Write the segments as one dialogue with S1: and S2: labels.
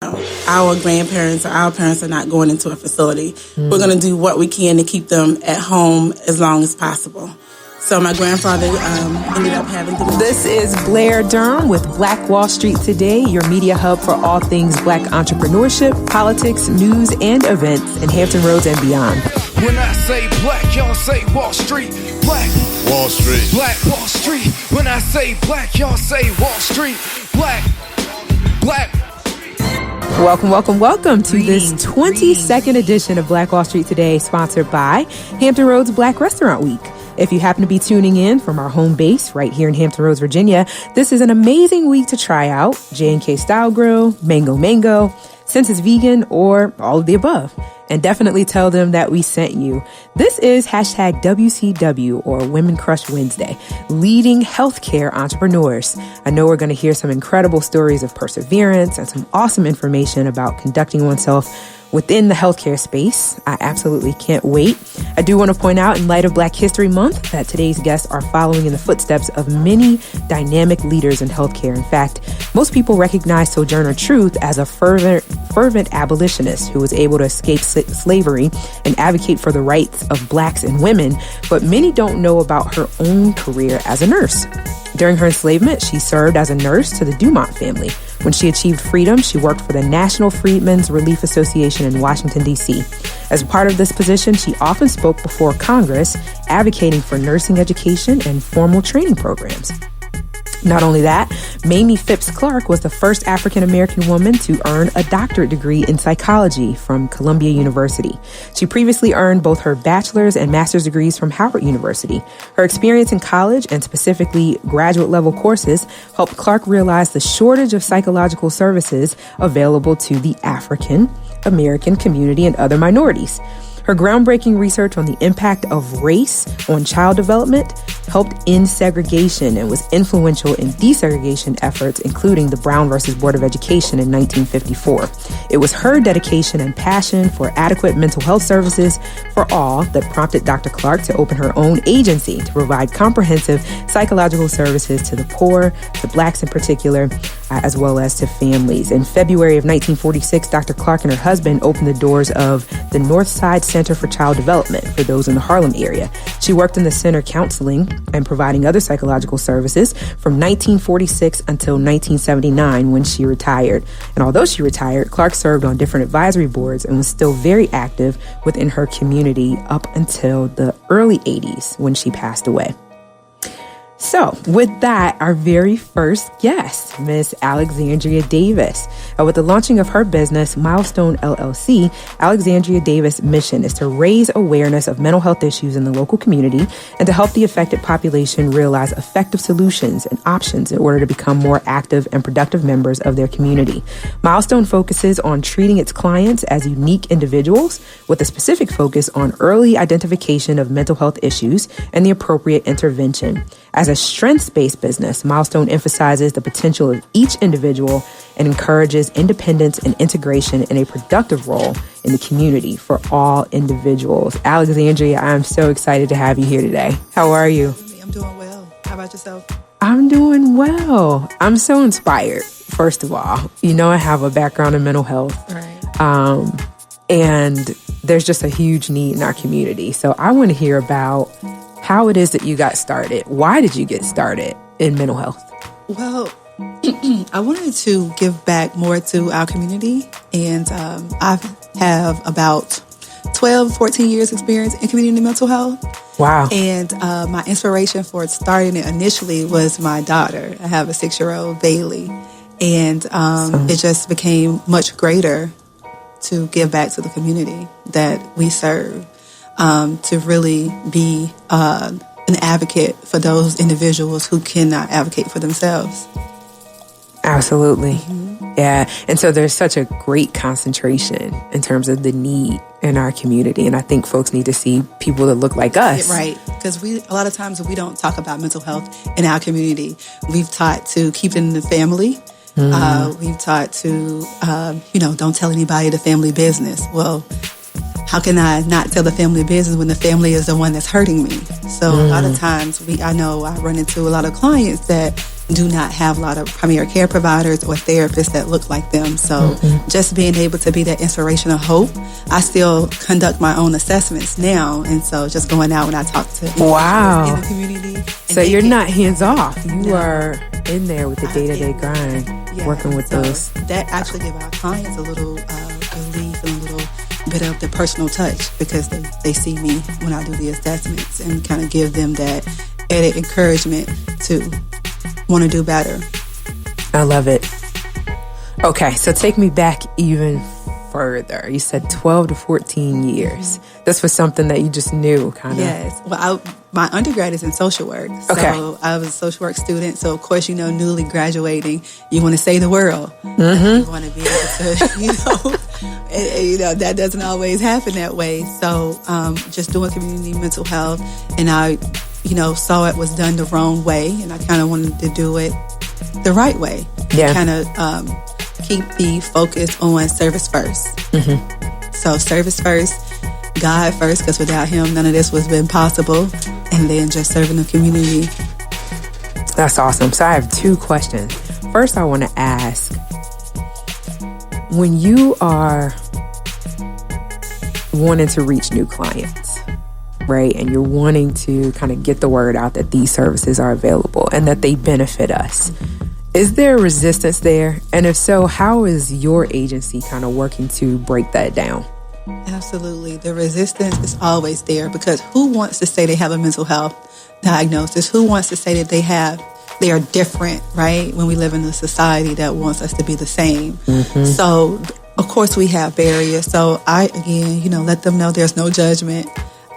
S1: Our grandparents or our parents are not going into a facility. We're going to do what we can to keep them at home as long as possible. So my grandfather ended up having to...
S2: This is Blair Durham with Black Wall Street Today, your media hub for all things Black entrepreneurship, politics, news, and events in Hampton Roads and beyond.
S3: When I say black, y'all say Wall Street. Black
S4: Wall Street.
S3: Black Wall Street. When I say black, y'all say Wall Street. Black.
S2: Welcome to this 22nd edition of Black Wall Street Today, sponsored by Hampton Roads Black Restaurant Week. If you happen to be tuning in from our home base right here in Hampton Roads, Virginia, this is an amazing week to try out J&K Style Grill, Mango, since it's vegan, or all of the above. And definitely tell them that we sent you. This is hashtag WCW, or Women Crush Wednesday, leading healthcare entrepreneurs. I know we're going to hear some incredible stories of perseverance and some awesome information about conducting oneself within the healthcare space. I absolutely can't wait. I do want to point out, in light of Black History Month, that today's guests are following in the footsteps of many dynamic leaders in healthcare. In fact, most people recognize Sojourner Truth as a fervent abolitionist who was able to escape slavery and advocate for the rights of Blacks and women, but many don't know about her own career as a nurse. During her enslavement, she served as a nurse to the Dumont family. When she achieved freedom, she worked for the National Freedmen's Relief Association in Washington, D.C. As part of this position, she often spoke before Congress, advocating for nursing education and formal training programs. Not only that, Mamie Phipps Clark was the first African-American woman to earn a doctorate degree in psychology from Columbia University. She previously earned both her bachelor's and master's degrees from Howard University. Her experience in college, and specifically graduate-level courses, helped Clark realize the shortage of psychological services available to the African-American community and other minorities. Her groundbreaking research on the impact of race on child development helped end segregation and was influential in desegregation efforts, including the Brown versus Board of Education in 1954. It was her dedication and passion for adequate mental health services for all that prompted Dr. Clark to open her own agency to provide comprehensive psychological services to the poor, to Blacks in particular, as well as to families. In February of 1946, Dr. Clark and her husband opened the doors of the Northside Center for Child Development for those in the Harlem area. She worked in the center counseling and providing other psychological services from 1946 until 1979, when she retired. And although she retired, Clark served on different advisory boards and was still very active within her community up until the early 80s, when she passed away. So with that, our very first guest, Miss Alexandria Davis. With the launching of her business, Milestone LLC, Alexandria Davis' mission is to raise awareness of mental health issues in the local community and to help the affected population realize effective solutions and options in order to become more active and productive members of their community. Milestone focuses on treating its clients as unique individuals with a specific focus on early identification of mental health issues and the appropriate intervention. As a strengths-based business, Milestone emphasizes the potential of each individual and encourages independence and integration in a productive role in the community for all individuals. Alexandria, I'm so excited to have you here today. How are you?
S1: I'm doing well. How about yourself?
S2: I'm doing well. I'm so inspired, first of all. You know, I have a background in mental health.
S1: Right.
S2: And there's just a huge need in our community. So I want to hear about how it is that you got started. Why did you get started in mental health?
S1: Well, I wanted to give back more to our community, and I have about 12, 14 years experience in community mental health.
S2: Wow.
S1: And my inspiration for starting it initially was my daughter. I have a 6-year-old, Bailey, and it just became much greater to give back to the community that we serve. To really be an advocate for those individuals who cannot advocate for themselves.
S2: Absolutely. Mm-hmm. Yeah. And so there's such a great concentration in terms of the need in our community. And I think folks need to see people that look like us.
S1: Right. Because a lot of times we don't talk about mental health in our community. We've taught to keep it in the family. Mm-hmm. We've taught to, don't tell anybody the family business. Well, how can I not tell the family business when the family is the one that's hurting me? So a lot of times I know I run into a lot of clients that do not have a lot of primary care providers or therapists that look like them. So just being able to be that inspiration of hope. I still conduct my own assessments now, and so just going out when I talk to individuals in the community.
S2: So you're not hands off. You are in there with the day-to-day grind, working with those.
S1: That actually give our clients a little relief and a little bit of the personal touch, because they see me when I do the assessments and kind of give them that added encouragement to want to do better.
S2: I love it. Okay, so take me back even further. You said 12 to 14 years. This was something that you just knew, kind of.
S1: Yes. Well, my undergrad is in social work. So I was a social work student. So, of course, newly graduating, you want to save the world. You want to be able to, that doesn't always happen that way. So just doing community mental health, and I, saw it was done the wrong way, and I kind of wanted to do it the right way.
S2: Yeah.
S1: Kind of keep the focus on service first. So service first, God first, because without Him, none of this would have been possible. And then just serving the community.
S2: That's awesome. So I have two questions. First, I want to ask, when you are wanting to reach new clients, right, and you're wanting to kind of get the word out that these services are available and that they benefit us, is there resistance there? And if so, how is your agency kind of working to break that down?
S1: Absolutely. The resistance is always there, because who wants to say they have a mental health diagnosis? Who wants to say that they are different, right? When we live in a society that wants us to be the same. So, of course, we have barriers. So I, again, let them know there's no judgment.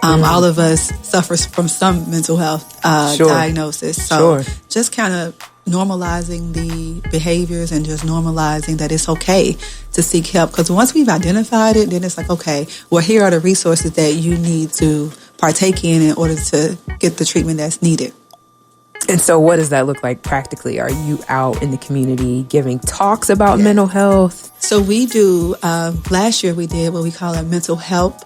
S1: All of us suffers from some mental health diagnosis. So just kind of normalizing the behaviors and just normalizing that it's okay to seek help. Because once we've identified it, then it's like, okay, well, here are the resources that you need to partake in order to get the treatment that's needed.
S2: And so what does that look like practically? Are you out in the community giving talks about mental health?
S1: So we do, last year we did what we call a mental health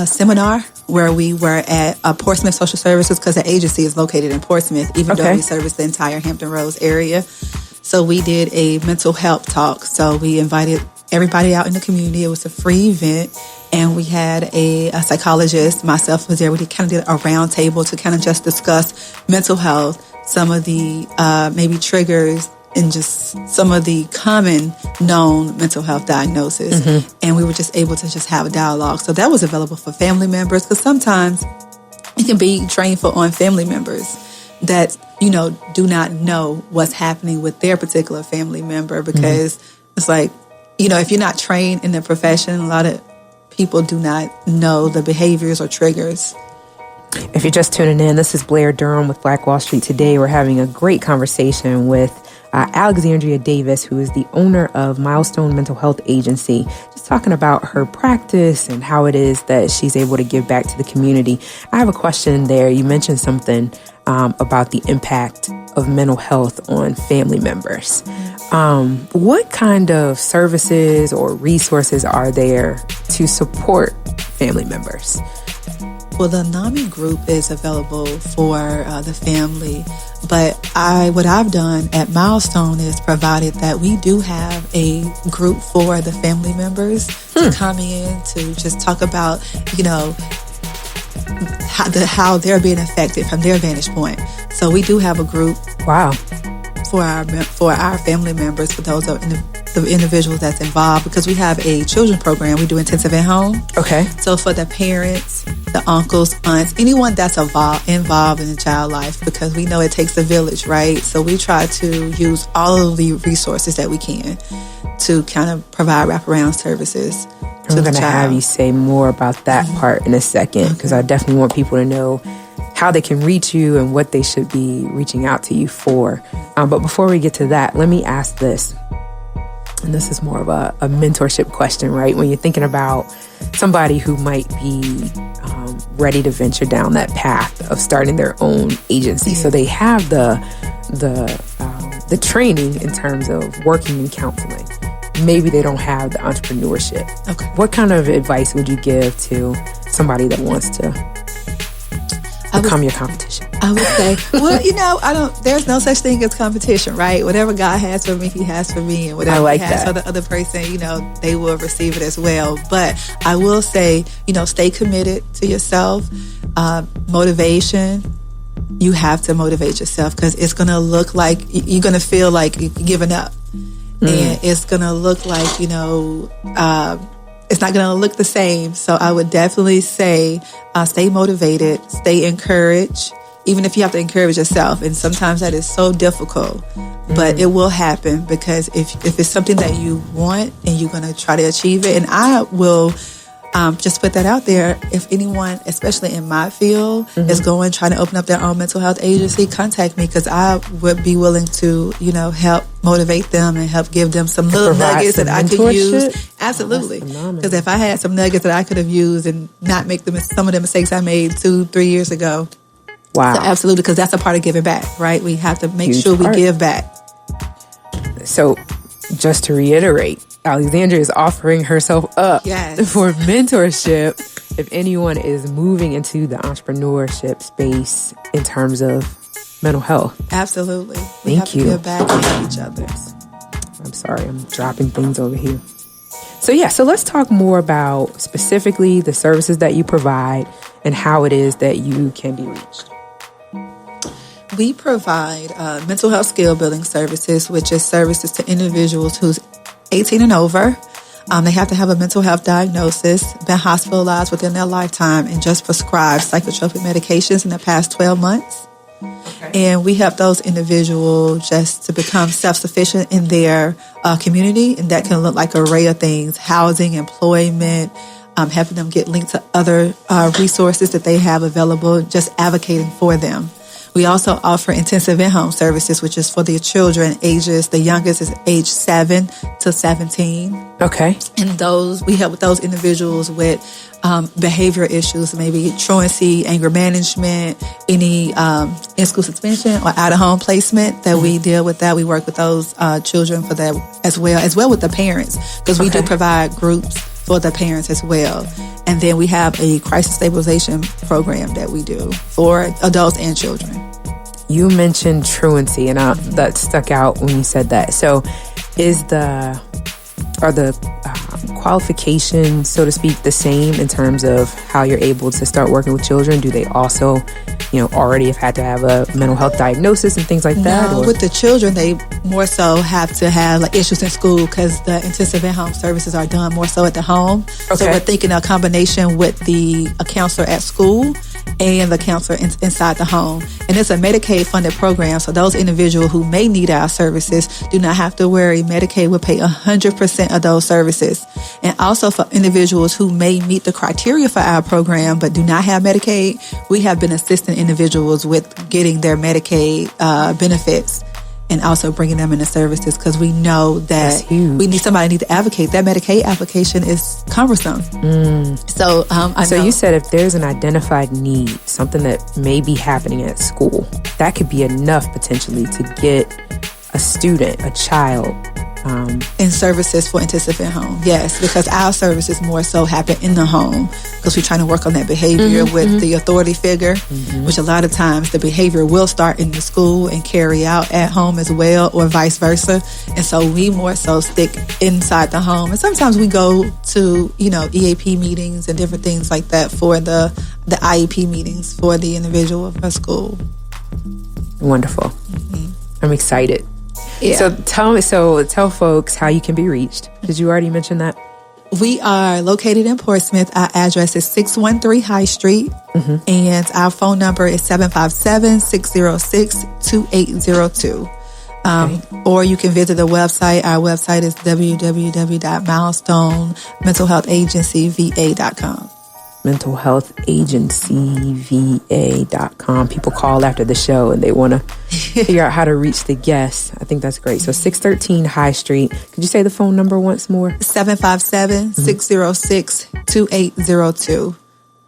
S1: seminar, where we were at Portsmouth Social Services, because the agency is located in Portsmouth, even though we service the entire Hampton Roads area. So we did a mental health talk. So we invited everybody out in the community. It was a free event, and we had a psychologist. Myself was there. We kind of did a round table to kind of just discuss mental health, some of the maybe triggers, and just some of the common known mental health diagnoses. And we were just able to just have a dialogue. So that was available for family members, because sometimes it can be trained on family members that, do not know what's happening with their particular family member, because it's like, if you're not trained in the profession, a lot of people do not know the behaviors or triggers.
S2: If you're just tuning in, this is Blair Durham with Black Wall Street. Today, we're having a great conversation with Alexandria Davis, who is the owner of Milestone Mental Health Agency, just talking about her practice and how it is that she's able to give back to the community. I have a question there. You mentioned something about the impact of mental health on family members. What kind of services or resources are there to support family members?
S1: Well, the NAMI group is available for the family, but what I've done at Milestone is provided that we do have a group for the family members to come in to just talk about, how they're being affected from their vantage point. So we do have a group.
S2: Wow.
S1: For our family members, for those of the individuals that's involved, because we have a children program. We do intensive at home. Okay. So for the parents, the uncles, aunts, anyone that's involved in the child life, because we know it takes a village, right? So we try to use all of the resources that we can to kind of provide wraparound services to the child.
S2: I'm going to have you say more about that part in a second, because I definitely want people to know how they can reach you and what they should be reaching out to you for. But before we get to that, let me ask this. And this is more of a mentorship question, right? When you're thinking about somebody who might be ready to venture down that path of starting their own agency. So they have the training in terms of working in counseling. Maybe they don't have the entrepreneurship. Okay. What kind of advice would you give to somebody that wants to? become your competition?
S1: I would say, there's no such thing as competition, right? Whatever God has for me, He has for me, and whatever He has for the other person, they will receive it as well. But I will say, stay committed to yourself. Motivation. You have to motivate yourself, because it's going to look like you're going to feel like you're giving up. And it's going to look like, it's not going to look the same. So I would definitely say, stay motivated, stay encouraged, even if you have to encourage yourself. And sometimes that is so difficult, but it will happen, because if it's something that you want and you're going to try to achieve it, and I will just put that out there. If anyone, especially in my field, is trying to open up their own mental health agency, contact me, because I would be willing to, help motivate them and help give them some little nuggets that I could use. Absolutely. Because if I had some nuggets that I could have used and not make some of the mistakes I made 2-3 years ago.
S2: Wow.
S1: So absolutely, because that's a part of giving back, right? We have to make sure we give back.
S2: So just to reiterate, Alexandria is offering herself up for mentorship if anyone is moving into the entrepreneurship space in terms of mental health.
S1: Absolutely. We have to give back and help each other.
S2: I'm sorry, I'm dropping things over here. So let's talk more about specifically the services that you provide and how it is that you can be reached.
S1: We provide mental health skill building services, which is services to individuals who's 18 and over. They have to have a mental health diagnosis, been hospitalized within their lifetime, and just prescribed psychotropic medications in the past 12 months. Okay. And we help those individuals just to become self-sufficient in their community. And that can look like an array of things: housing, employment, helping them get linked to other resources that they have available, just advocating for them. We also offer intensive in-home services, which is for the children ages, the youngest is age 7 to 17.
S2: Okay. And
S1: we help with those individuals with behavior issues, maybe truancy, anger management, any in-school suspension or out-of-home placement that we deal with that. We work with those children for that as well with the parents, because we do provide groups for the parents as well. And then we have a crisis stabilization program that we do for adults and children.
S2: You mentioned truancy, and that stuck out when you said that. So are the qualifications, so to speak, the same in terms of how you're able to start working with children? Do they also, already have had to have a mental health diagnosis and things like that?
S1: No, with the children, they more so have to have issues in school, because the intensive in-home services are done more so at the home. Okay. So we're thinking a combination with a counselor at school and the counselor inside the home. And it's a Medicaid-funded program, so those individuals who may need our services do not have to worry. Medicaid will pay 100% of those services. And also for individuals who may meet the criteria for our program but do not have Medicaid, we have been assisting individuals with getting their Medicaid benefits, and also bringing them into services, because we know that we need to advocate. That Medicaid application is cumbersome. So
S2: you said if there's an identified need, something that may be happening at school, that could be enough potentially to get a student, a child,
S1: in services for intensive in-home. Yes, because our services more so happen in the home, because we're trying to work on that behavior with the authority figure, which a lot of times the behavior will start in the school and carry out at home as well, or vice versa. And so we more so stick inside the home. And sometimes we go to, EAP meetings and different things like that for the IEP meetings for the individual for school.
S2: Wonderful. I'm excited.
S1: Yeah.
S2: So tell folks how you can be reached. Did you already mention that?
S1: We are located in Portsmouth. Our address is 613 High Street, and our phone number is 757-606-2802. Or you can visit the website. Our website is www.milestonementalhealthagencyva.com.
S2: mentalhealthagencyva.com. People call after the show and they want to figure out how to reach the guests. I think that's great. So 613 High Street. Could you say the phone number once more?
S1: 757-606-2802.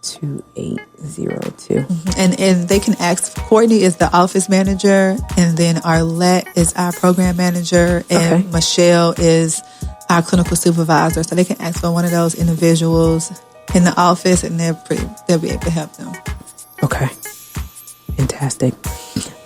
S2: 2802.
S1: And they can ask. Courtney is the office manager, and then Arlette is our program manager, and Michelle is our clinical supervisor. So they can ask for one of those individuals in the office, and they'll be able to help them.
S2: Okay. Fantastic.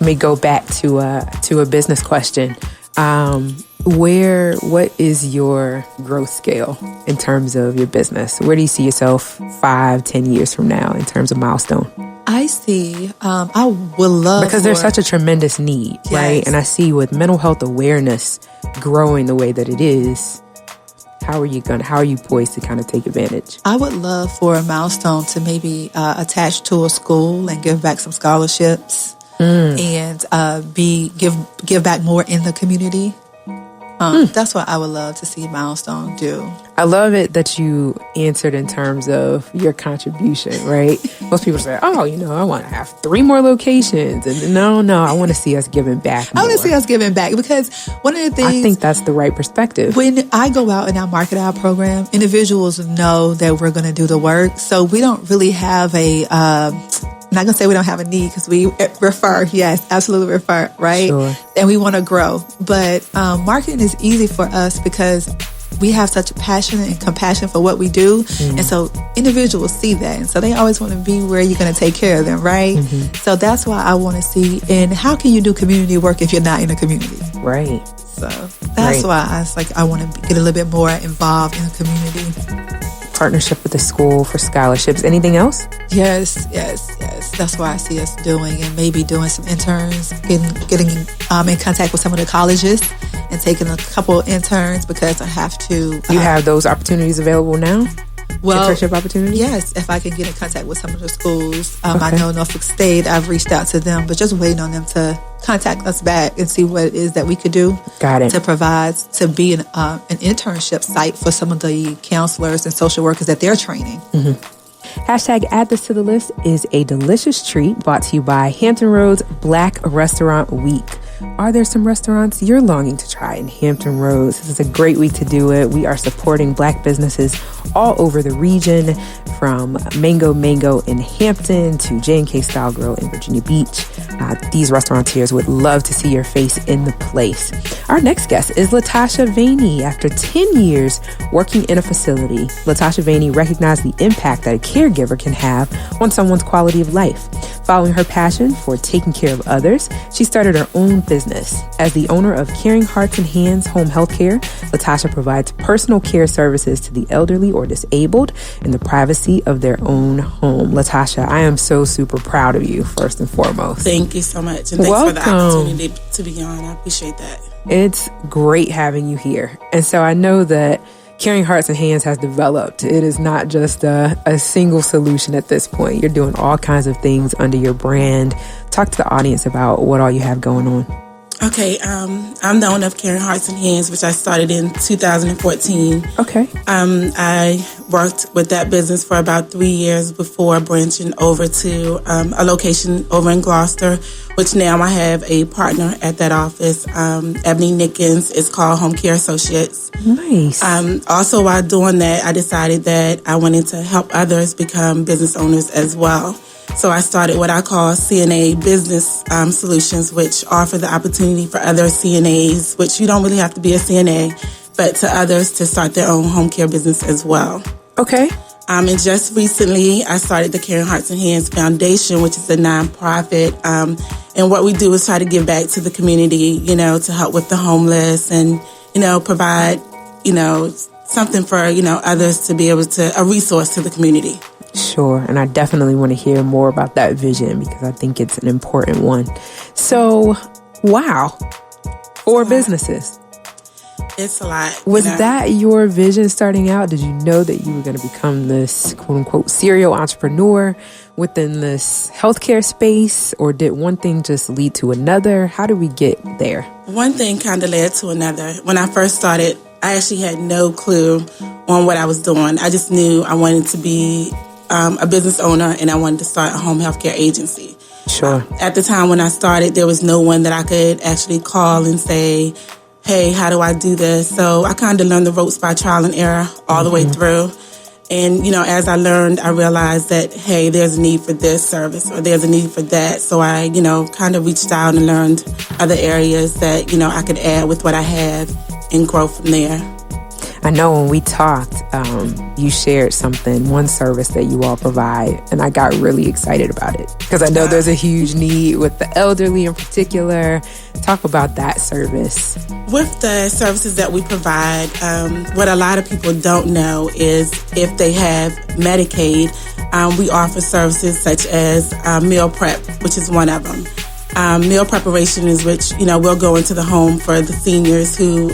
S2: Let me go back to a business question. What is your growth scale in terms of your business? Where do you see yourself 5-10 years from now in terms of milestone?
S1: I see. I would love
S2: because there's such a tremendous need, right? And I see with mental health awareness growing the way that it is, how are you poised to kind of take advantage?
S1: I would love for a milestone to maybe attach to a school and give back some scholarships and give back more in the community. That's what I would love to see milestone do.
S2: I love it that you answered in terms of your contribution, right? Most people say, I want to have 3 more locations. And no, I want to see us giving back more.
S1: I want to see us giving back because one of the things...
S2: I think that's the right perspective.
S1: When I go out and I market our program, individuals know that we're going to do the work. So we don't really have I'm not going to say we don't have a need because we refer. Yes, absolutely refer, right?
S2: Sure.
S1: And we want to grow. But marketing is easy for us because we have such passion and compassion for what we do. And so individuals see that. And so they always want to be where you're going to take care of them, right? So that's why I want to see. And how can you do community work if you're not in a community?
S2: Right.
S1: So that's why I want to get a little bit more involved in the community.
S2: Partnership with the school for scholarships. Anything else?
S1: Yes. That's what I see us doing, and maybe doing some interns, getting in contact with some of the colleges and taking a couple interns because I have to.
S2: You have those opportunities available now?
S1: Well,
S2: internship opportunities?
S1: Yes, if I can get in contact with some of the schools. I know Norfolk State, I've reached out to them, but just waiting on them to contact us back and see what it is that we could do.
S2: Got it.
S1: To provide, to be an internship site for some of the counselors and social workers that they're training.
S2: Hashtag add this to the list is a delicious treat brought to you by Hampton Roads Black Restaurant Week. Are there some restaurants you're longing to try in Hampton Roads? This is a great week to do it. We are supporting Black businesses all over the region, from Mango in Hampton to J&K Style Grill in Virginia Beach. These restaurateurs would love to see your face in the place. Our next guest is Latasha Vaney. After 10 years working in a facility, Latasha Vaney recognized the impact that a caregiver can have on someone's quality of life. Following her passion for taking care of others, she started her own business. As the owner of Caring Hearts and Hands Home Healthcare, Latasha provides personal care services to the elderly or disabled in the privacy of their own home. Latasha, I am so super proud of you, first and foremost.
S4: Thank you so much. And thanks for the opportunity to be on. I appreciate that.
S2: It's great having you here. And so I know that Caring Hearts and Hands has developed. It is not just a single solution at this point. You're doing all kinds of things under your brand. Talk to the audience about what all you have going on.
S4: Okay, I'm the owner of Caring Hearts and Hands, which I started in 2014.
S2: Okay.
S4: I worked with that business for about 3 years before branching over to a location over in Gloucester, which now I have a partner at that office, Ebony Nickens. It's called Home Care Associates.
S2: Nice.
S4: Also, while doing that, I decided that I wanted to help others become business owners as well. So I started what I call CNA Business Solutions, which offer the opportunity for other CNAs, which you don't really have to be a CNA, but to others to start their own home care business as well.
S2: Okay.
S4: And just recently, I started the Caring Hearts and Hands Foundation, which is a nonprofit. And what we do is try to give back to the community, to help with the homeless and, provide, something for, others to be able to, a resource to the community.
S2: Sure. And I definitely want to hear more about that vision because I think it's an important one. So, wow. 4 businesses.
S4: It's a lot.
S2: Was that your vision starting out? Did you know that you were going to become this quote unquote serial entrepreneur within this healthcare space? Or did one thing just lead to another? How did we get there?
S4: One thing kind of led to another. When I first started, I actually had no clue on what I was doing. I just knew I wanted to be a business owner and I wanted to start a home healthcare agency.
S2: Sure.
S4: At the time when I started, there was no one that I could actually call and say, hey, how do I do this? So I kind of learned the ropes by trial and error all the way through. And, as I learned, I realized that, hey, there's a need for this service or there's a need for that. So I, kind of reached out and learned other areas that, I could add with what I have and grow from there.
S2: I know when we talked, you shared one service that you all provide, and I got really excited about it because I know there's a huge need with the elderly in particular. Talk about that service.
S4: With the services that we provide, what a lot of people don't know is if they have Medicaid, we offer services such as meal prep, which is one of them. Meal preparation is which, we'll go into the home for the seniors who,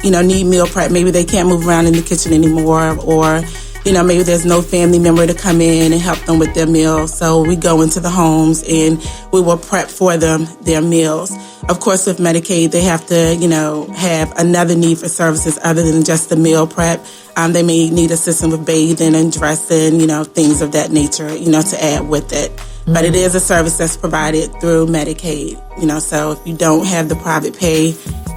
S4: need meal prep. Maybe they can't move around in the kitchen anymore, or, maybe there's no family member to come in and help them with their meals. So we go into the homes and we will prep for them their meals. Of course, with Medicaid, they have to, have another need for services other than just the meal prep. They may need assistance with bathing and dressing, things of that nature, to add with it. But it is a service that's provided through Medicaid, so if you don't have the private pay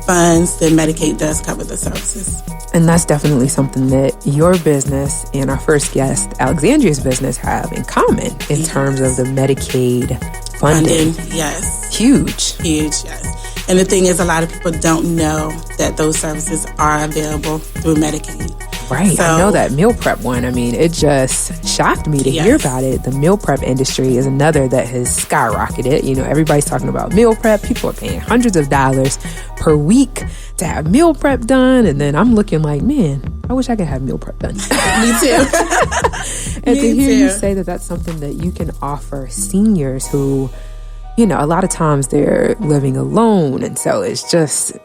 S4: funds, then Medicaid does cover the services.
S2: And that's definitely something that your business and our first guest, Alexandria's business, have in common in terms of the Medicaid funding.
S4: Yes.
S2: Huge,
S4: yes. And the thing is, a lot of people don't know that those services are available through Medicaid.
S2: Right. So, I know that meal prep one. I mean, it just shocked me to hear about it. The meal prep industry is another that has skyrocketed. Everybody's talking about meal prep. People are paying hundreds of dollars per week to have meal prep done. And then I'm looking like, man, I wish I could have meal prep done.
S4: Me too.
S2: And to hear you say that that's something that you can offer seniors who, a lot of times they're living alone. And so it's just,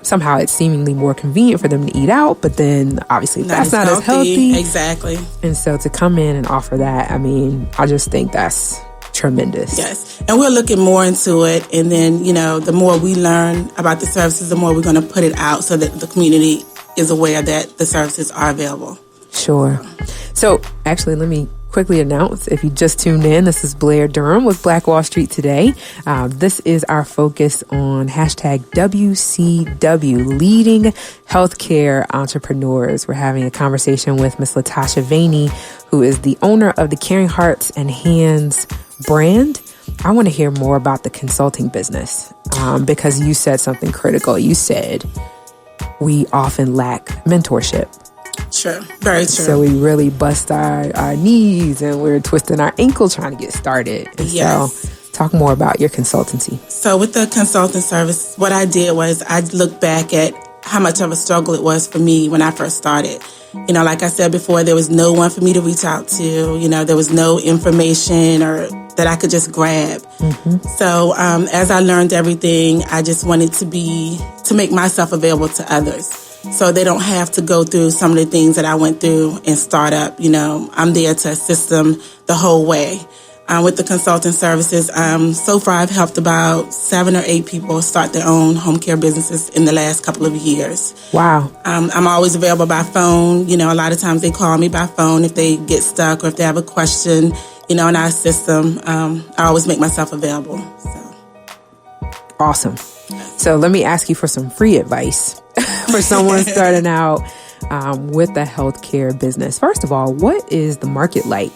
S2: somehow it's seemingly more convenient for them to eat out. But then obviously that's not as healthy.
S4: Exactly.
S2: And so to come in and offer that, I just think that's tremendous.
S4: Yes. And we're looking more into it. And then, the more we learn about the services, the more we're going to put it out so that the community is aware that the services are available.
S2: Sure. So actually, let me quickly announce, if you just tuned in, this is Blair Durham with Black Wall Street Today. This is our focus on hashtag WCW, leading healthcare entrepreneurs. We're having a conversation with Miss Latasha Vaney, who is the owner of the Caring Hearts and Hands brand. I want to hear more about the consulting business because you said something critical. You said we often lack mentorship.
S4: True. Very true.
S2: So we really bust our knees and we're twisting our ankle trying to get started. And
S4: yes.
S2: So talk more about your consultancy.
S4: So with the consulting service, what I did was I looked back at how much of a struggle it was for me when I first started. Like I said before, there was no one for me to reach out to. There was no information or that I could just grab. Mm-hmm. So as I learned everything, I just wanted to make myself available to others. So they don't have to go through some of the things that I went through and start up. I'm there to assist them the whole way. With the consulting services, so far I've helped about 7 or 8 people start their own home care businesses in the last couple of years.
S2: Wow.
S4: I'm always available by phone. A lot of times they call me by phone if they get stuck or if they have a question, and I assist them. I always make myself available. So.
S2: Awesome. So let me ask you for some free advice for someone starting out with a healthcare business. First of all, what is the market like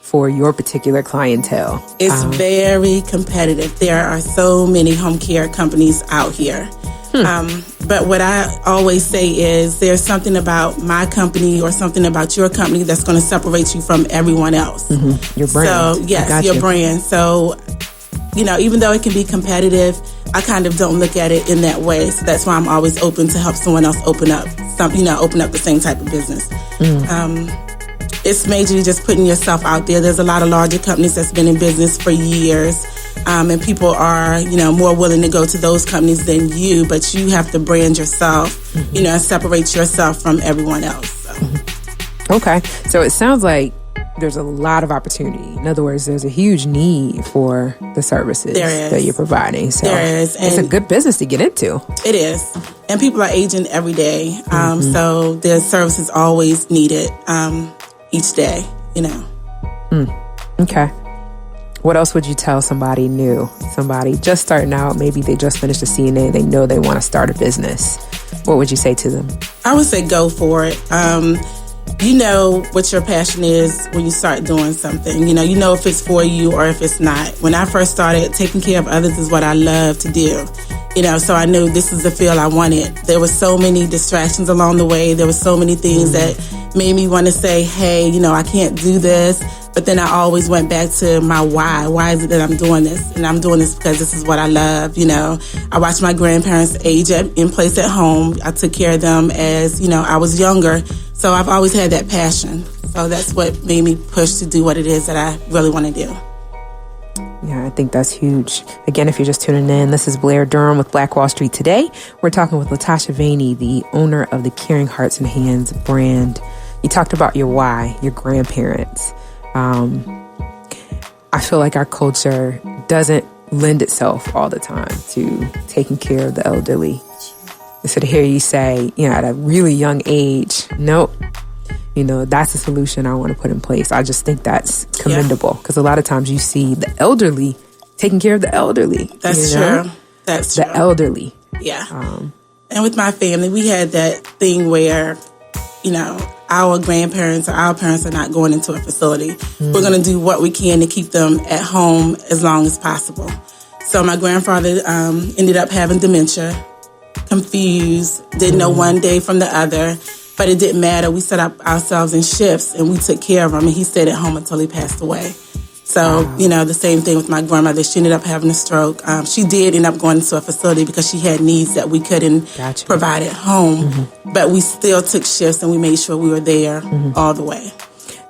S2: for your particular clientele?
S4: It's very competitive. There are so many home care companies out here. But what I always say is there's something about my company or something about your company that's going to separate you from everyone else.
S2: Mm-hmm. Your brand.
S4: So, yes, your brand. So, even though it can be competitive, I kind of don't look at it in that way. So that's why I'm always open to help someone else open up the same type of business. It's majorly just putting yourself out there. There's a lot of larger companies that's been in business for years. And people are, more willing to go to those companies than you, but you have to brand yourself, and separate yourself from everyone else. So.
S2: Mm-hmm. Okay. So it sounds like there's a lot of opportunity. In other words, there's a huge need for the services that you're providing. So
S4: there is. And
S2: it's a good business to get into. It
S4: is. And people are aging every day. So their services always needed each day,
S2: Okay. What else would you tell somebody new? Somebody just starting out, maybe they just finished a CNA, they know they want to start a business. What would you say to them?
S4: I would say go for it. You know what your passion is when you start doing something. You know if it's for you or if it's not. When I first started, taking care of others is what I love to do. So I knew this is the field I wanted. There were so many distractions along the way. There were so many things that made me want to say, hey, I can't do this. But then I always went back to my why. Why is it that I'm doing this? And I'm doing this because this is what I love. I watched my grandparents age in place at home. I took care of them as, I was younger. So I've always had that passion. So that's what made me push to do what it is that I really want to do.
S2: Yeah, I think that's huge. Again, if you're just tuning in, this is Blair Durham with Black Wall Street Today. We're talking with Latasha Vaney, the owner of the Caring Hearts and Hands brand. You talked about your why, your grandparents. I feel like our culture doesn't lend itself all the time to taking care of the elderly. So to hear you say, at a really young age, nope, that's a solution I want to put in place. I just think that's commendable because a lot of times you see the elderly taking care of the elderly.
S4: That's true. That's true.
S2: The elderly.
S4: Yeah. And with my family, we had that thing where, our grandparents or our parents are not going into a facility. We're going to do what we can to keep them at home as long as possible. So my grandfather ended up having dementia, confused, didn't know one day from the other. But it didn't matter. We set up ourselves in shifts and we took care of him, and he stayed at home until he passed away. So, the same thing with my grandmother. She ended up having a stroke. She did end up going into a facility because she had needs that we couldn't provide at home. But we still took shifts and we made sure we were there all the way.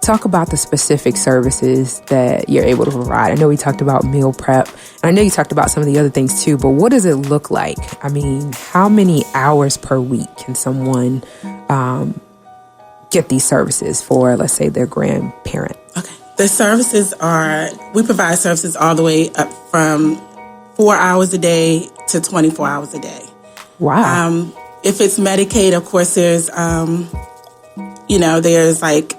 S2: Talk about the specific services that you're able to provide. I know we talked about meal prep, and I know you talked about some of the other things too, but what does it look like? I mean, how many hours per week can someone get these services for, let's say, their grandparent?
S4: Okay. The services we provide services all the way up from 4 hours a day to 24 hours a day.
S2: Wow.
S4: If it's Medicaid, of course, there's, there's like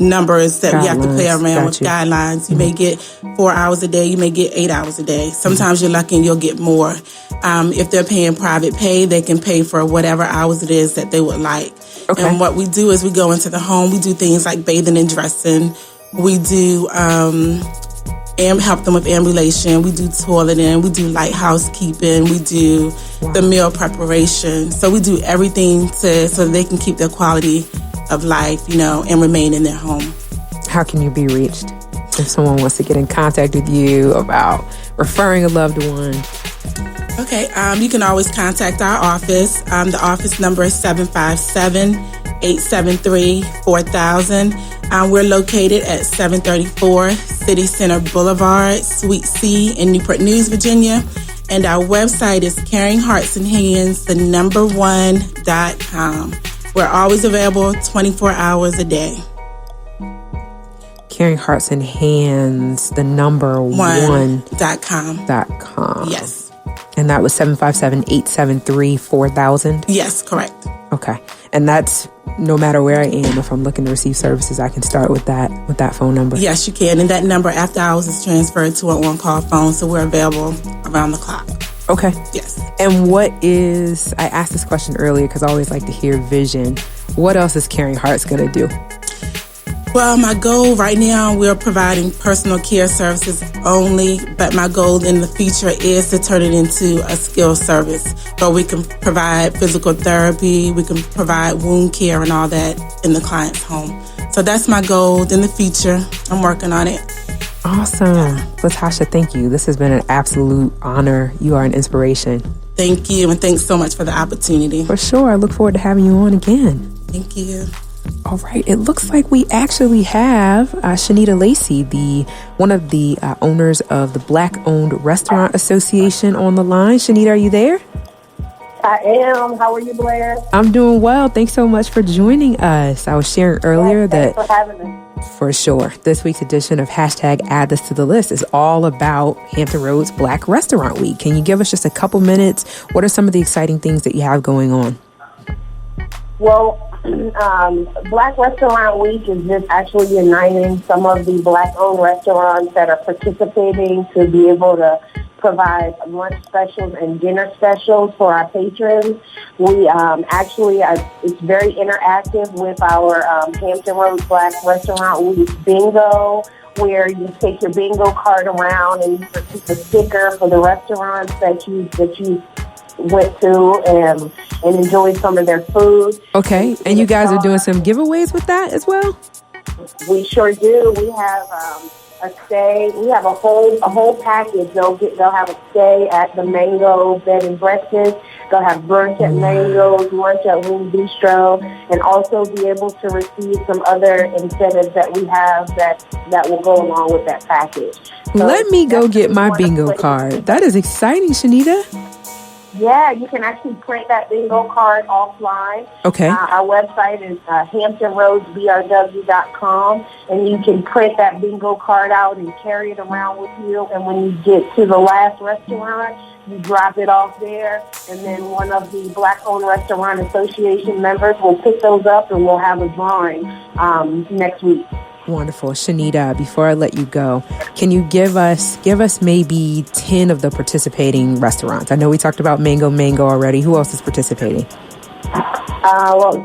S4: numbers that we have to play around with guidelines. You may get 4 hours a day. You may get 8 hours a day. Sometimes you're lucky and you'll get more. If they're paying private pay, they can pay for whatever hours it is that they would like. Okay. And what we do is we go into the home. We do things like bathing and dressing. We do help them with ambulation. We do toileting. We do light housekeeping. We do the meal preparation. So we do everything so that they can keep their quality of life, and remain in their home.
S2: How can you be reached if someone wants to get in contact with you about referring a loved one?
S4: Okay, you can always contact our office. The office number is 757-873-4000. We're located at 734 City Center Boulevard, Suite C in Newport News, Virginia. And our website is caringheartsandhands1.com. We're always available 24 hours a day.
S2: Caring Hearts and Hands, the number one.com.
S4: Yes.
S2: And that was 757-873-4000?
S4: Yes, correct.
S2: Okay. And that's no matter where I am, if I'm looking to receive services, I can start with that phone number?
S4: Yes, you can. And that number after hours is transferred to an on-call phone, so we're available around the clock.
S2: Okay.
S4: Yes.
S2: And I asked this question earlier because I always like to hear vision. What else is Caring Hearts going to do?
S4: Well, my goal right now, we're providing personal care services only, but my goal in the future is to turn it into a skill service where we can provide physical therapy, we can provide wound care and all that in the client's home. So that's my goal in the future. I'm working on it.
S2: Awesome. Latasha, thank you. This has been an absolute honor. You are an inspiration.
S4: Thank you, and thanks so much for the opportunity.
S2: For sure. I look forward to having you on again.
S4: Thank you.
S2: All right. It looks like we actually have Shanita Lacey, one of the owners of the Black-Owned Restaurant Association, on the line. Shanita, are you there?
S5: I am. How are you, Blair?
S2: I'm doing well. Thanks so much for joining us. I was sharing earlier
S5: Thanks for having me.
S2: For sure. This week's edition of #Add This to the List is all about Hampton Roads Black Restaurant Week. Can you give us just a couple minutes? What are some of the exciting things that you have going on?
S5: Well, Black Restaurant Week is just actually uniting some of the Black-owned restaurants that are participating to be able to provide lunch specials and dinner specials for our patrons. We it's very interactive with our Hampton Roads Black Restaurant Week bingo, where you take your bingo card around and you receive a sticker for the restaurants that you went to and enjoyed some of their food.
S2: Okay. And you guys are doing some giveaways with that as well?
S5: We sure do. We have a stay. We have a whole package. They'll have a stay at the Mango Bed and Breakfast. They'll have brunch at Mango's, lunch at Wing Bistro, and also be able to receive some other incentives that we have that will go along with that package. So
S2: let me go get my bingo card. That is exciting, Shanita.
S5: Yeah, you can actually print that bingo card offline.
S2: Okay.
S5: Our website is HamptonRoadsBRW.com, and you can print that bingo card out and carry it around with you. And when you get to the last restaurant, you drop it off there, and then one of the Black-Owned Restaurant Association members will pick those up, and we'll have a drawing next week.
S2: Wonderful. Shanita, before I let you go, can you give us maybe 10 of the participating restaurants? I know we talked about Mango already. Who else is participating?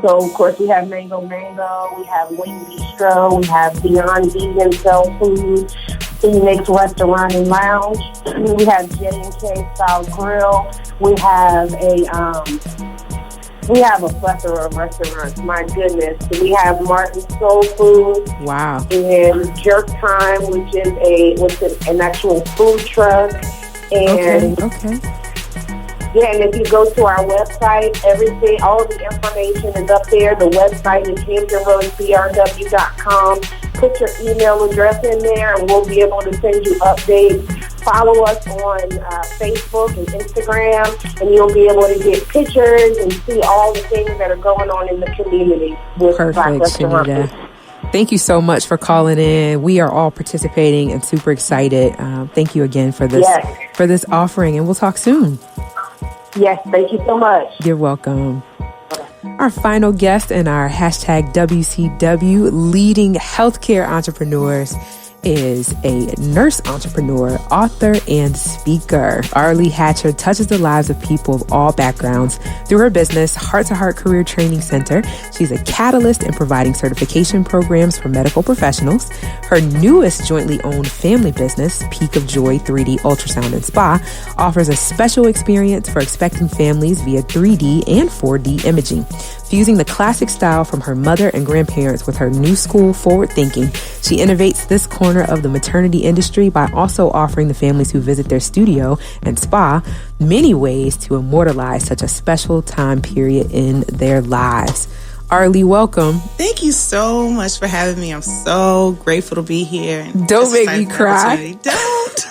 S5: So of course we have Mango, we have Wing Bistro, we have Beyond Vegan Cell Food, Phoenix Restaurant and Lounge, we have J&K Style Grill, we have a plethora of restaurants. My goodness, we have Martin's Soul Food.
S2: Wow.
S5: And Jerk Time, which is an actual food truck. And
S2: okay.
S5: Yeah, and if you go to our website, all of the information is up there. The website is HamptonRoadsBRW.com. Put your email address in there, and we'll be able to send you updates. Follow us on Facebook and Instagram, and you'll be able to get pictures and see all the things that are going on in the community with Black restaurants.
S2: Shanita. Thank you so much for calling in. We are all participating and super excited. Thank you again for this offering, and we'll talk soon.
S5: Yes, thank you so much.
S2: You're welcome. Our final guest in our hashtag WCW Leading Healthcare Entrepreneurs is a nurse entrepreneur, author, and speaker. Arlie Hatcher touches the lives of people of all backgrounds through her business, Heart to Heart Career Training Center. She's a catalyst in providing certification programs for medical professionals. Her newest jointly owned family business, Peak of Joy 3D Ultrasound and Spa, offers a special experience for expecting families via 3D and 4D imaging. Fusing the classic style from her mother and grandparents with her new school forward thinking, she innovates this corner of the maternity industry by also offering the families who visit their studio and spa many ways to immortalize such a special time period in their lives. Arlie, welcome.
S6: Thank you so much for having me. I'm so grateful to be here.
S2: Don't make me cry.
S6: Don't.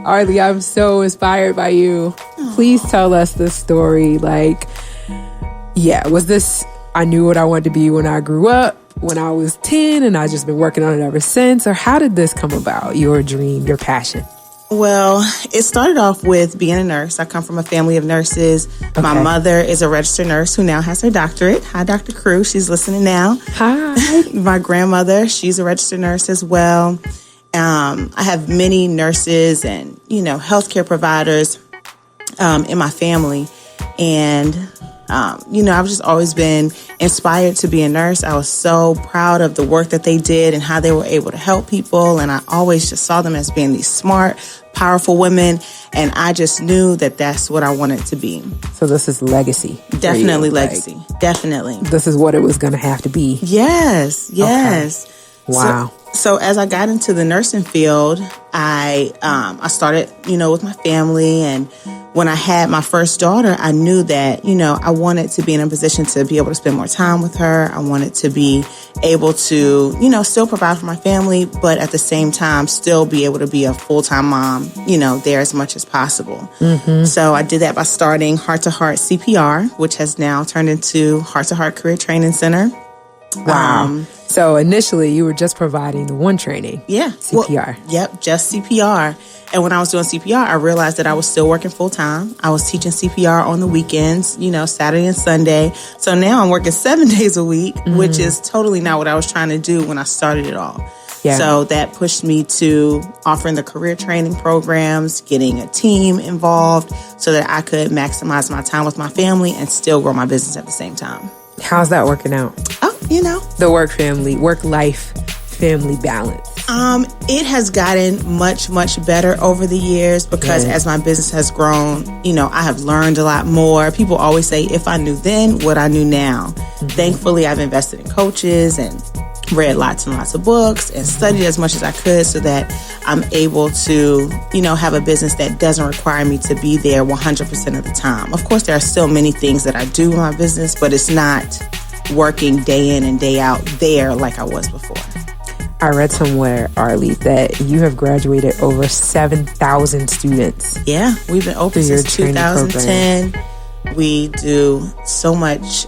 S2: Arlie, I'm so inspired by you. Please tell us this story. Was this, I knew what I wanted to be when I grew up, when I was 10, and I've just been working on it ever since? Or how did this come about, your dream, your passion?
S6: Well, it started off with being a nurse. I come from a family of nurses. Okay. My mother is a registered nurse who now has her doctorate. Hi, Dr. Crew. She's listening now.
S2: Hi.
S6: My grandmother, she's a registered nurse as well. I have many nurses and, healthcare providers in my family. And I've just always been inspired to be a nurse. I was so proud of the work that they did and how they were able to help people. And I always just saw them as being these smart, powerful women. And I just knew that that's what I wanted to be.
S2: So this is legacy.
S6: Definitely legacy. Definitely.
S2: This is what it was going to have to be.
S6: Yes.
S2: Okay. Wow.
S6: So as I got into the nursing field, I started, with my family. And when I had my first daughter, I knew that, I wanted to be in a position to be able to spend more time with her. I wanted to be able to, still provide for my family, but at the same time, still be able to be a full-time mom, there as much as possible. Mm-hmm. So I did that by starting Heart to Heart CPR, which has now turned into Heart to Heart Career Training Center.
S2: Wow. So initially you were just providing the one training.
S6: Yeah.
S2: CPR.
S6: Just CPR. And when I was doing CPR, I realized that I was still working full time. I was teaching CPR on the weekends, Saturday and Sunday. So now I'm working 7 days a week, which is totally not what I was trying to do when I started it all. Yeah. So that pushed me to offering the career training programs, getting a team involved so that I could maximize my time with my family and still grow my business at the same time.
S2: How's that working out?
S6: Oh,
S2: The work-life family balance.
S6: It has gotten much, much better over the years because as my business has grown, I have learned a lot more. People always say, if I knew then what I knew now. Thankfully, I've invested in coaches and read lots and lots of books and studied as much as I could so that I'm able to, have a business that doesn't require me to be there 100% of the time. Of course, there are still many things that I do in my business, but it's not working day in and day out there like I was before.
S2: I read somewhere, Arlie, that you have graduated over 7,000 students.
S6: Yeah, we've been open since 2010. We do so much.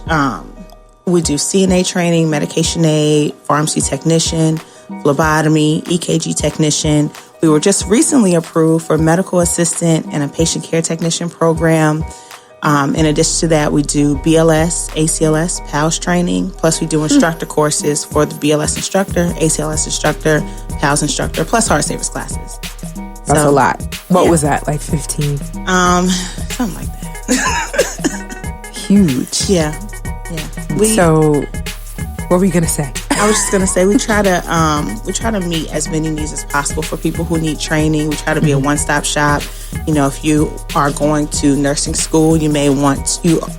S6: We do CNA training, medication aid, pharmacy technician, phlebotomy, EKG technician. We were just recently approved for medical assistant and a patient care technician program. In addition to that, we do BLS, ACLS, PALS training. Plus, we do instructor courses for the BLS instructor, ACLS instructor, PALS instructor, plus Heart Savers classes.
S2: That's a lot. What was that, like 15?
S6: Something like that.
S2: Huge.
S6: Yeah.
S2: So, what were you going to say?
S6: I was just going to say we try to meet as many needs as possible for people who need training. We try to be a one-stop shop. If you are going to nursing school, you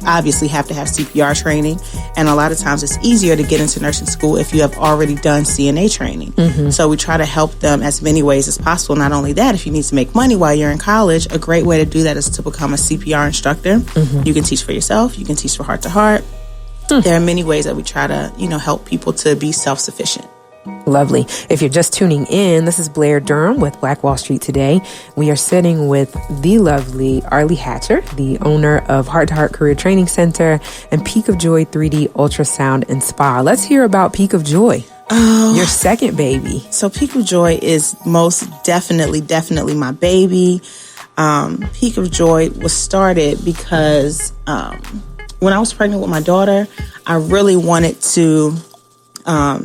S6: obviously have to have CPR training. And a lot of times it's easier to get into nursing school if you have already done CNA training. So we try to help them as many ways as possible. Not only that, if you need to make money while you're in college, a great way to do that is to become a CPR instructor. You can teach for yourself. You can teach for heart to heart. There are many ways that we try to, help people to be self-sufficient.
S2: Lovely. If you're just tuning in, this is Blair Durham with Black Wall Street Today. We are sitting with the lovely Arlie Hatcher, the owner of Heart to Heart Career Training Center and Peak of Joy 3D Ultrasound and Spa. Let's hear about Peak of Joy. Your second baby.
S6: So Peak of Joy is most definitely my baby. Peak of Joy was started because when I was pregnant with my daughter, I really wanted to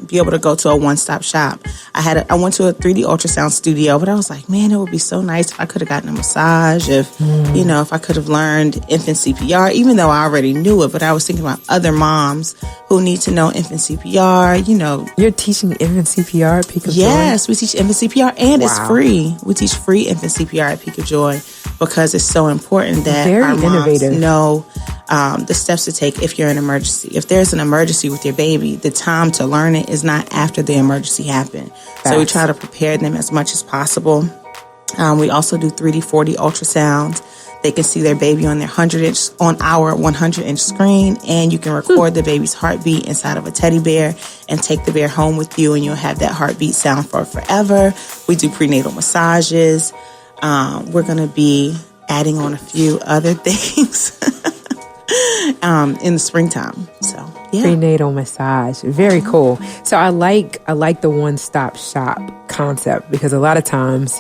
S6: be able to go to a one-stop shop. I went to a 3D ultrasound studio, but I was like, man, it would be so nice if I could have gotten a massage, if I could have learned infant CPR, even though I already knew it. But I was thinking about other moms who need to know infant CPR,
S2: You're teaching infant CPR at Peak of Joy?
S6: Yes, we teach infant CPR, and it's free. We teach free infant CPR at Peak of Joy because it's so important that our moms know the steps to take if you're in an emergency. If there's an emergency with your baby, the time to learn it is not after the emergency happened. So we try to prepare them as much as possible. We also do 3D 4D ultrasounds. They can see their baby on their 100-inch screen, and you can record the baby's heartbeat inside of a teddy bear and take the bear home with you, and you'll have that heartbeat sound for forever. We do prenatal massages. We're going to be adding on a few other things in the springtime. So, yeah.
S2: Prenatal massage. Very cool. So I like the one-stop shop concept because a lot of times,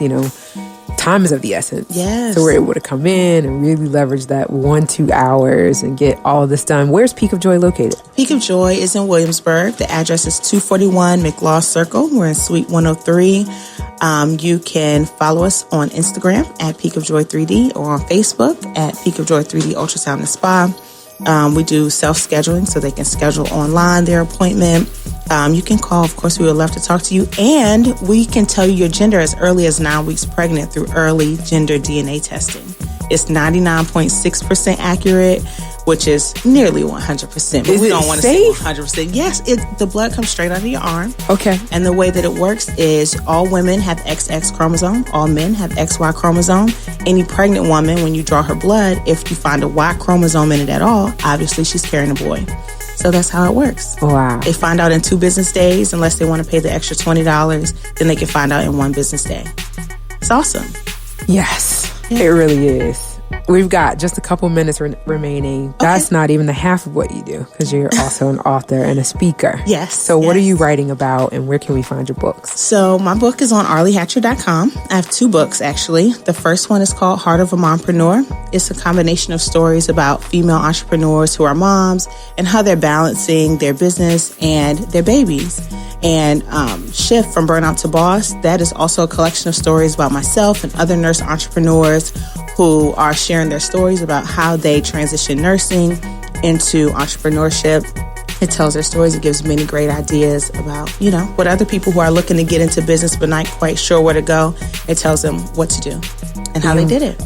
S2: time is of the essence.
S6: Yes.
S2: So we're able to come in and really leverage that 1-2 hours and get all of this done. Where's Peak of Joy located?
S6: Peak of Joy is in Williamsburg. The address is 241 McLaw Circle. We're in Suite 103. You can follow us on Instagram at Peak of Joy 3D or on Facebook at Peak of Joy 3D Ultrasound and Spa. We do self-scheduling so they can schedule online their appointment. You can call. Of course, we would love to talk to you. And we can tell you your gender as early as 9 weeks pregnant through early gender DNA testing. It's 99.6% accurate, which is nearly 100%. But we don't want to say 100%. Yes, the blood comes straight out of your arm.
S2: Okay.
S6: And the way that it works is all women have XX chromosome. All men have XY chromosome. Any pregnant woman, when you draw her blood, if you find a Y chromosome in it at all, obviously she's carrying a boy. So that's how it works.
S2: Wow.
S6: They find out in 2 business days. Unless they want to pay the extra $20, then they can find out in 1 business day. It's awesome.
S2: Yes, it really is. We've got just a couple minutes remaining. That's not even the half of what you do because you're also an author and a speaker.
S6: Yes.
S2: So what are you writing about and where can we find your books?
S6: So my book is on arliehatcher.com. I have 2 books, actually. The first one is called Heart of a Mompreneur. It's a combination of stories about female entrepreneurs who are moms and how they're balancing their business and their babies. And Shift from Burnout to Boss, that is also a collection of stories about myself and other nurse entrepreneurs who are sharing their stories about how they transition nursing into entrepreneurship. It tells their stories. It gives many great ideas about, what other people who are looking to get into business but not quite sure where to go. It tells them what to do and how they did it.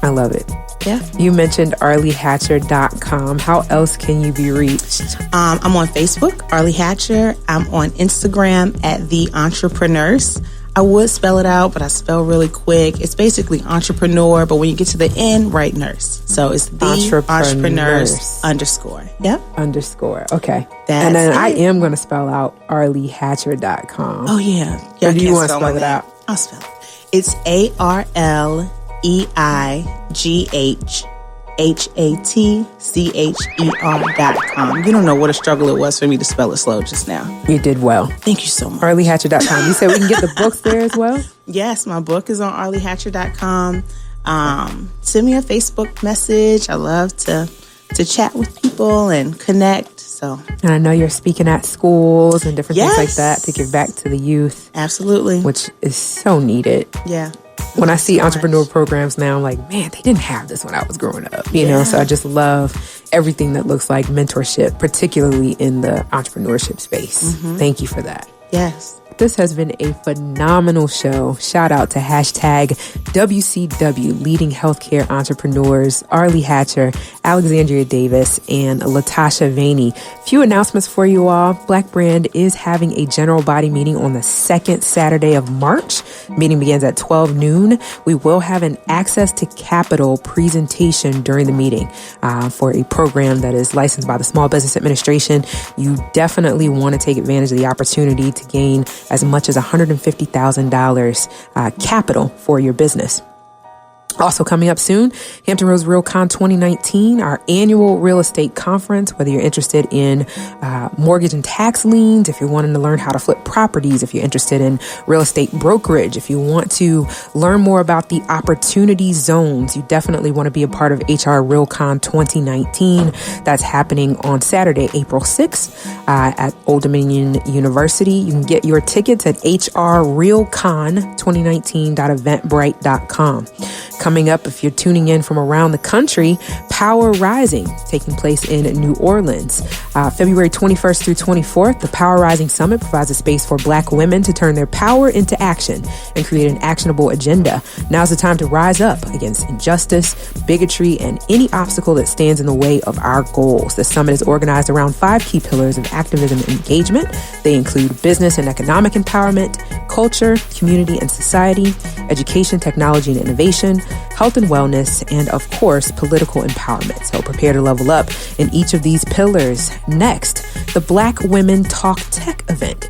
S2: I love it.
S6: Yeah.
S2: You mentioned arliehatcher.com. How else can you be reached?
S6: I'm on Facebook, Arlie Hatcher. I'm on Instagram at The Entrepreneurs. I would spell it out, but I spell really quick. It's basically entrepreneur, but when you get to the end, write nurse. So it's The Entrepreneurs _ Yep.
S2: _ Okay.
S6: And
S2: then I am going to spell out arliehatcher.com.
S6: Oh, yeah.
S2: Or do you want to spell it out?
S6: I'll spell it. It's ARLEIGHHATCHER.com. You don't know what a struggle it was for me to spell it slow just now.
S2: You did well.
S6: Thank you so much.
S2: arliehatcher.com. You said we can get the books there as well?
S6: Yes, my book is on arliehatcher.com. Send me a Facebook message. I love to chat with people and connect.
S2: And I know you're speaking at schools and different things like that to give back to the youth.
S6: Absolutely.
S2: Which is so needed.
S6: Yeah.
S2: When I see entrepreneur programs now, I'm like, man, they didn't have this when I was growing up. You know, so I just love everything that looks like mentorship, particularly in the entrepreneurship space. Mm-hmm. Thank you for that.
S6: Yes.
S2: This has been a phenomenal show. Shout out to #WCW Leading Healthcare Entrepreneurs, Arlie Hatcher, Alexandria Davis, and Latasha Vaney. Few announcements for you all. Black Brand is having a general body meeting on the second Saturday of March. Meeting begins at 12 noon. We will have an Access to Capital presentation during the meeting for a program that is licensed by the Small Business Administration. You definitely want to take advantage of the opportunity to gain as much as $150,000 capital for your business. Also coming up soon, Hampton Roads RealCon 2019, our annual real estate conference. Whether you're interested in mortgage and tax liens, if you're wanting to learn how to flip properties, if you're interested in real estate brokerage, if you want to learn more about the opportunity zones, you definitely want to be a part of HR RealCon 2019. That's happening on Saturday, April 6th at Old Dominion University. You can get your tickets at hrrealcon2019.eventbrite.com. Coming up, if you're tuning in from around the country, Power Rising taking place in New Orleans. February 21st through 24th, the Power Rising Summit provides a space for Black women to turn their power into action and create an actionable agenda. Now's the time to rise up against injustice, bigotry, and any obstacle that stands in the way of our goals. The summit is organized around 5 key pillars of activism and engagement. They include business and economic empowerment, culture, community and society, education, technology and innovation, health and wellness, and of course, political empowerment. So prepare to level up in each of these pillars. Next, the Black Women Talk Tech event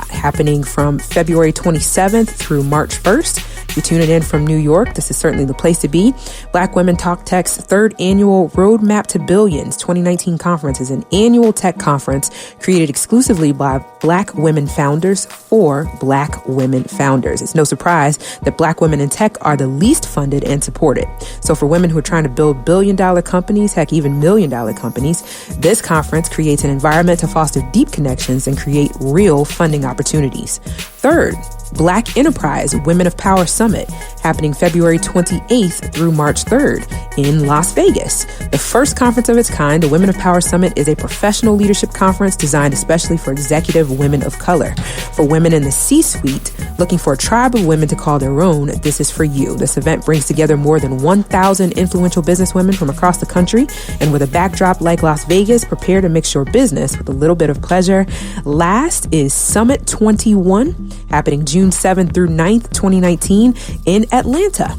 S2: happening from February 27th through March 1st. If you're tuning in from New York, this is certainly the place to be. Black Women Talk Tech's 3rd annual Roadmap to Billions 2019 conference is an annual tech conference created exclusively by Black women founders for Black women founders. It's no surprise that Black women in tech are the least funded and supported. So for women who are trying to build billion-dollar companies, heck, even million-dollar companies, this conference creates an environment to foster deep connections and create real funding opportunities. 3rd, Black Enterprise Women of Power Summit, happening February 28th through March 3rd in Las Vegas. The first conference of its kind, the Women of Power Summit is a professional leadership conference designed especially for executive women of color. For women in the C-suite looking for a tribe of women to call their own, this is for you. This event brings together more than 1,000 influential businesswomen from across the country, and with a backdrop like Las Vegas, prepare to mix your business with a little bit of pleasure. Last is Summit 21, happening June 7th through 9th, 2019 in Atlanta.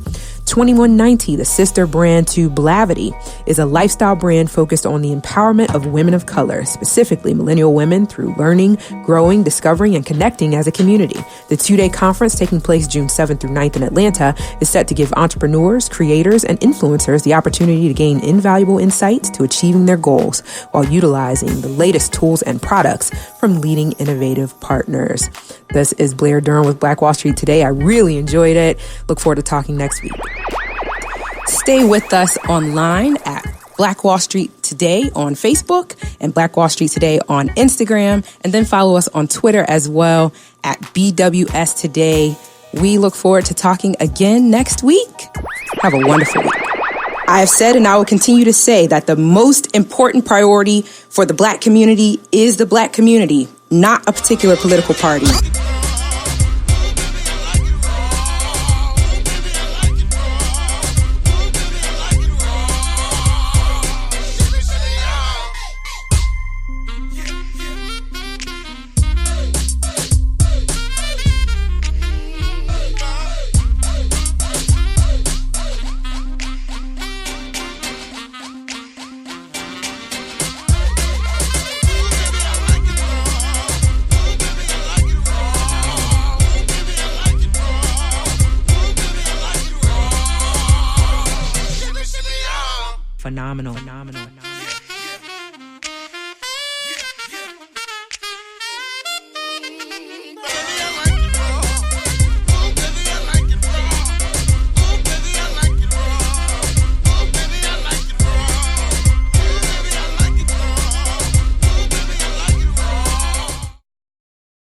S2: 2190, the sister brand to Blavity, is a lifestyle brand focused on the empowerment of women of color, specifically millennial women, through learning, growing, discovering, and connecting as a community. The 2-day conference, taking place June 7th through 9th in Atlanta, is set to give entrepreneurs, creators, and influencers the opportunity to gain invaluable insights to achieving their goals while utilizing the latest tools and products from leading innovative partners. This is Blair Durham with Black Wall Street Today. I really enjoyed it. Look forward to talking next week. Stay with us online at Black Wall Street Today on Facebook and Black Wall Street Today on Instagram, and then follow us on Twitter as well at BWS Today. We look forward to talking again next week. Have a wonderful week. I have said and I will continue to say that the most important priority for the Black community is the Black community, not a particular political party. Phenomenal.